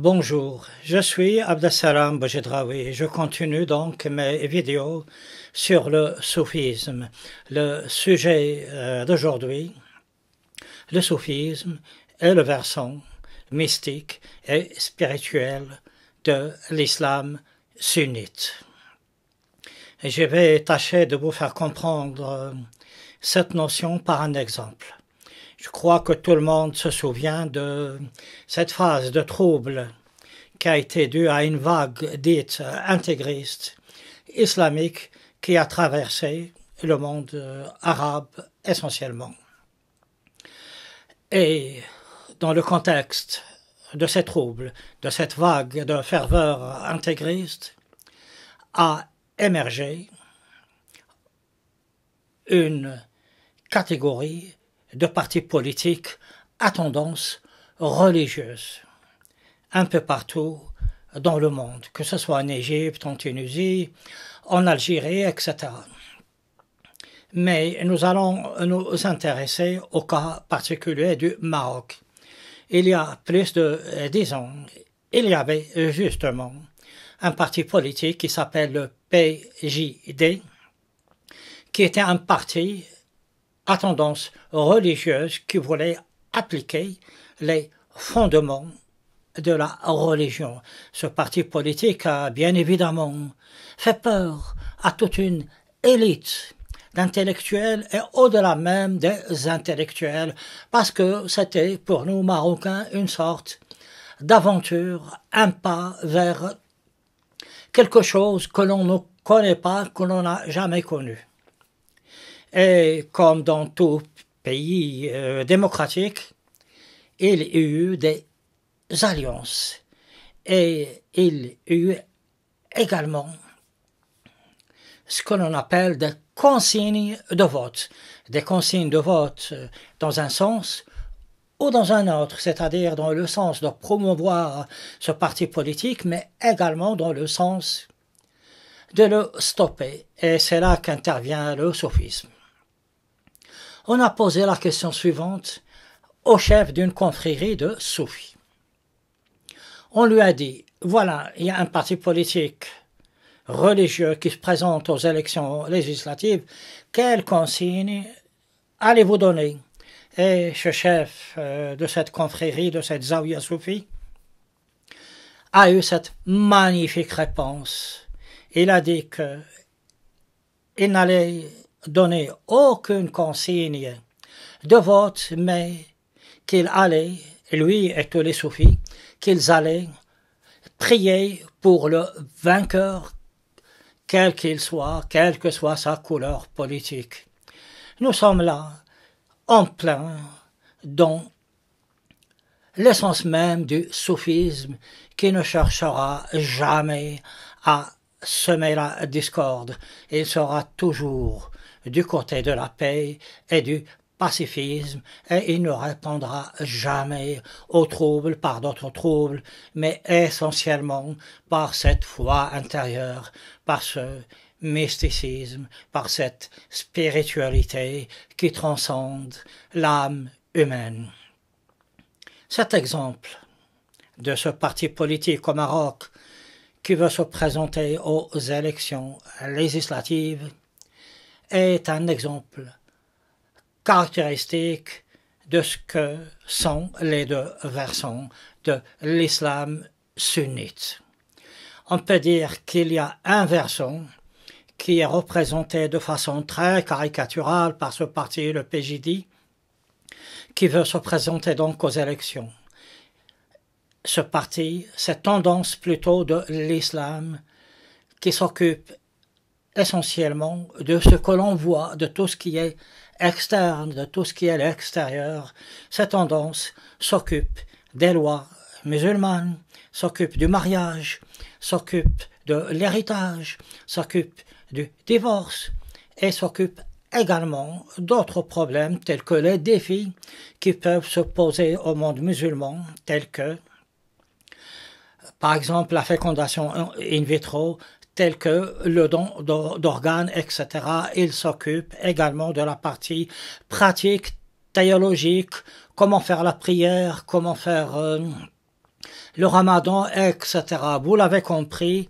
Bonjour, je suis Abdessalam Boujedraoui et je continue donc mes vidéos sur le soufisme. Le sujet d'aujourd'hui, le soufisme est le versant mystique et spirituel de l'islam sunnite. Et je vais tâcher de vous faire comprendre cette notion par un exemple. Je crois que tout le monde se souvient de cette phase de trouble qui a été due à une vague dite intégriste islamique qui a traversé le monde arabe essentiellement. Et dans le contexte de ces troubles, de cette vague de ferveur intégriste, a émergé une catégorie de partis politiques à tendance religieuse, un peu partout dans le monde, que ce soit en Égypte, en Tunisie, en Algérie, etc. Mais nous allons nous intéresser au cas particulier du Maroc. Il y a plus de 10 ans, il y avait justement un parti politique qui s'appelle le PJD, qui était un parti à tendance religieuse qui voulait appliquer les fondements de la religion. Ce parti politique a bien évidemment fait peur à toute une élite d'intellectuels et au-delà même des intellectuels, parce que c'était pour nous Marocains une sorte d'aventure, un pas vers quelque chose que l'on ne connaît pas, que l'on n'a jamais connu. Et comme dans tout pays démocratique, il y a eu des alliances et il y a eu également ce que l'on appelle des consignes de vote. Des consignes de vote dans un sens ou dans un autre, c'est-à-dire dans le sens de promouvoir ce parti politique, mais également dans le sens de le stopper. Et c'est là qu'intervient le soufisme. On a posé la question suivante au chef d'une confrérie de soufis. On lui a dit, voilà, il y a un parti politique religieux qui se présente aux élections législatives, quelle consigne allez-vous donner? Et ce chef de cette confrérie, de cette zaouia soufi, a eu cette magnifique réponse. Il a dit qu'il n'allait donner aucune consigne de vote, mais qu'il allait, lui et tous les soufis, qu'ils allaient prier pour le vainqueur, quel qu'il soit, quelle que soit sa couleur politique. Nous sommes là, en plein, dans l'essence même du soufisme qui ne cherchera jamais à semer la discorde. Il sera toujours du côté de la paix et du pacifisme, et il ne répondra jamais aux troubles par d'autres troubles, mais essentiellement par cette foi intérieure, par ce mysticisme, par cette spiritualité qui transcende l'âme humaine. Cet exemple de ce parti politique au Maroc qui veut se présenter aux élections législatives est un exemple caractéristique de ce que sont les deux versants de l'islam sunnite. On peut dire qu'il y a un versant qui est représenté de façon très caricaturale par ce parti, le PJD, qui veut se présenter donc aux élections. Ce parti, cette tendance plutôt de l'islam qui s'occupe essentiellement de ce que l'on voit, de tout ce qui est externe, de tout ce qui est l'extérieur. Cette tendance s'occupe des lois musulmanes, s'occupe du mariage, s'occupe de l'héritage, s'occupe du divorce et s'occupe également d'autres problèmes tels que les défis qui peuvent se poser au monde musulman, tels que par exemple la fécondation in vitro, tels que le don d'organes, etc. Il s'occupe également de la partie pratique, théologique, comment faire la prière, comment faire Le ramadan, etc. Vous l'avez compris,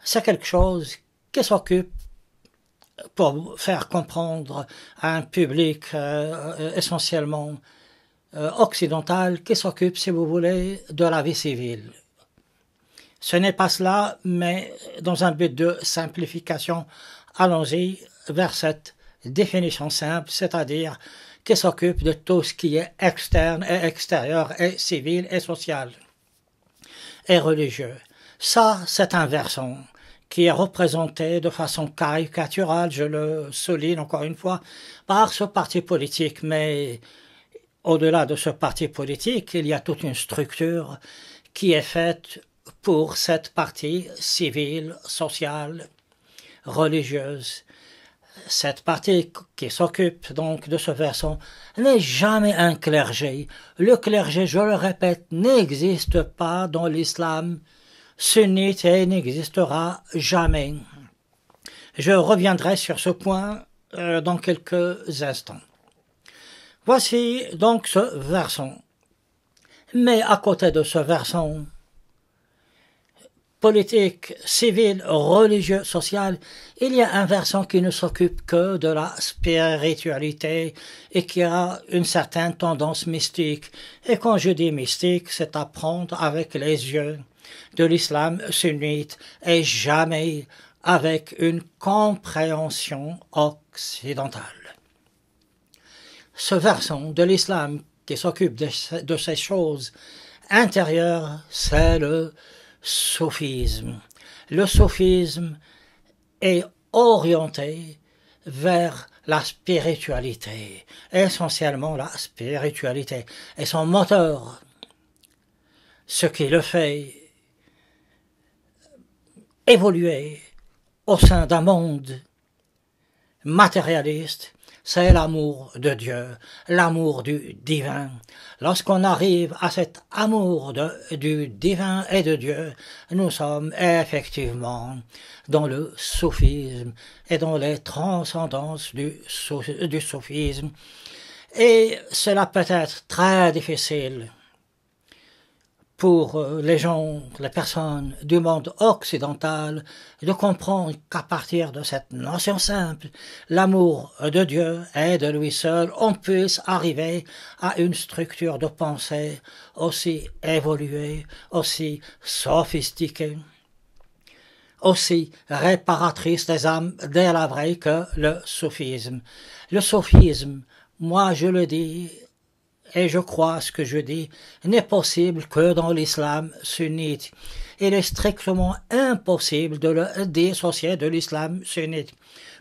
c'est quelque chose qui s'occupe pour faire comprendre à un public essentiellement occidental qui s'occupe, si vous voulez, de la vie civile. Ce n'est pas cela, mais dans un but de simplification, allons-y vers cette définition simple, c'est-à-dire qui s'occupe de tout ce qui est externe et extérieur et civil et social et religieux. Ça, c'est un versant qui est représenté de façon caricaturale, je le souligne encore une fois, par ce parti politique. Mais au-delà de ce parti politique, il y a toute une structure qui est faite pour cette partie civile, sociale, religieuse. Cette partie qui s'occupe donc de ce versant n'est jamais un clergé. Le clergé, je le répète, n'existe pas dans l'islam sunnite et n'existera jamais. Je reviendrai sur ce point dans quelques instants. Voici donc ce versant. Mais à côté de ce versant politique, civil, religieux, social, il y a un versant qui ne s'occupe que de la spiritualité et qui a une certaine tendance mystique. Et quand je dis mystique, c'est à prendre avec les yeux de l'islam sunnite et jamais avec une compréhension occidentale. Ce versant de l'islam qui s'occupe de ces choses intérieures, c'est le soufisme. Le soufisme est orienté vers la spiritualité, essentiellement la spiritualité, et son moteur, ce qui le fait évoluer au sein d'un monde matérialiste, c'est l'amour de Dieu, l'amour du divin. Lorsqu'on arrive à cet amour du divin et de Dieu, nous sommes effectivement dans le soufisme et dans les transcendances du soufisme. Et cela peut être très difficile pour les gens, les personnes du monde occidental, de comprendre qu'à partir de cette notion simple, l'amour de Dieu et de lui seul, on puisse arriver à une structure de pensée aussi évoluée, aussi sophistiquée, aussi réparatrice des âmes dès la vraie que le soufisme. Le soufisme, moi je le dis, et je crois ce que je dis, n'est possible que dans l'islam sunnite. Il est strictement impossible de le dissocier de l'islam sunnite.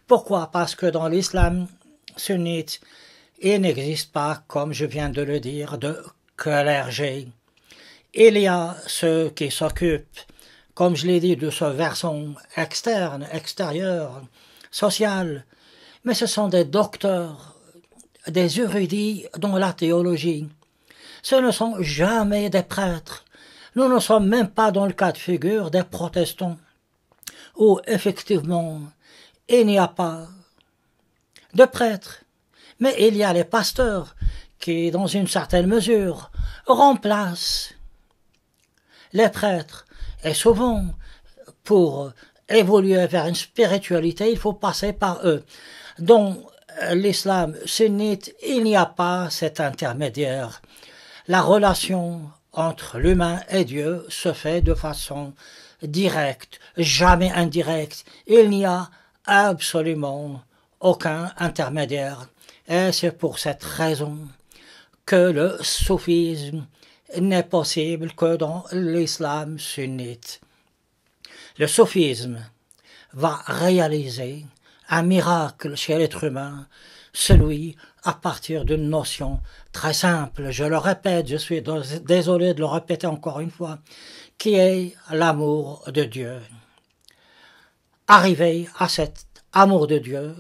Pourquoi? Parce que dans l'islam sunnite, il n'existe pas, comme je viens de le dire, de clergé. Il y a ceux qui s'occupent, comme je l'ai dit, de ce versant externe, extérieur, social, mais ce sont des docteurs, des érudits dans la théologie. Ce ne sont jamais des prêtres. Nous ne sommes même pas dans le cas de figure des protestants, où effectivement il n'y a pas de prêtres, mais il y a les pasteurs qui, dans une certaine mesure, remplacent les prêtres. Et souvent, pour évoluer vers une spiritualité, il faut passer par eux. Dans l'islam sunnite, il n'y a pas cet intermédiaire. La relation entre l'humain et Dieu se fait de façon directe, jamais indirecte. Il n'y a absolument aucun intermédiaire. Et c'est pour cette raison que le soufisme n'est possible que dans l'islam sunnite. Le soufisme va réaliser un miracle chez l'être humain, celui à partir d'une notion très simple, je le répète, je suis désolé de le répéter encore une fois, qui est l'amour de Dieu. Arriver à cet amour de Dieu,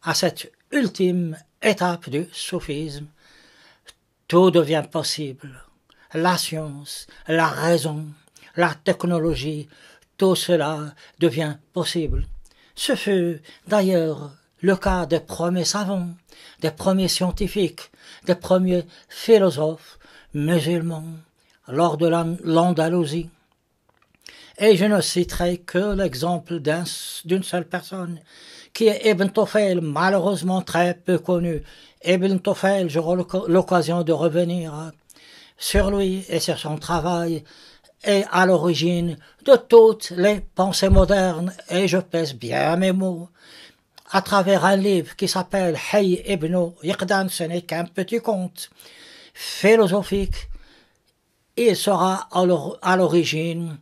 à cette ultime étape du soufisme, tout devient possible. La science, la raison, la technologie, tout cela devient possible. Ce fut d'ailleurs le cas des premiers savants, des premiers scientifiques, des premiers philosophes musulmans, lors de l'Andalousie. Et je ne citerai que l'exemple d'une seule personne, qui est Ibn Tufayl, malheureusement très peu connu. Ibn Tufayl, j'aurai l'occasion de revenir sur lui et sur son travail, est à l'origine de toutes les pensées modernes, et je pèse bien mes mots, à travers un livre qui s'appelle Hayy ibn Yaqdan, ce n'est qu'un petit conte philosophique. Il sera à l'origine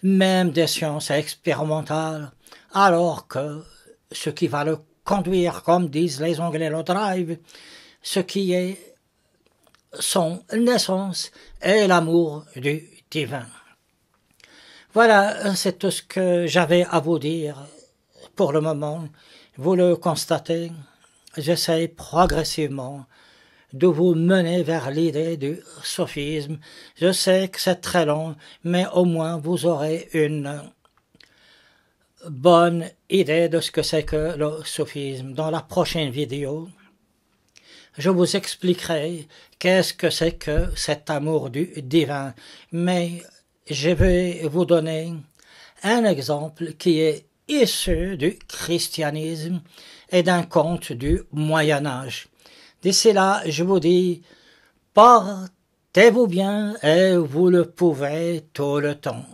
même des sciences expérimentales, alors que ce qui va le conduire, comme disent les Anglais, le drive, ce qui est son naissance est l'amour du divin. Voilà, c'est tout ce que j'avais à vous dire pour le moment. Vous le constatez, j'essaie progressivement de vous mener vers l'idée du sophisme. Je sais que c'est très long, mais au moins vous aurez une bonne idée de ce que c'est que le sophisme. Dans la prochaine vidéo, je vous expliquerai qu'est-ce que c'est que cet amour du divin. Mais je vais vous donner un exemple qui est issu du christianisme et d'un conte du Moyen-Âge. D'ici là, je vous dis, portez-vous bien et vous le pouvez tout le temps.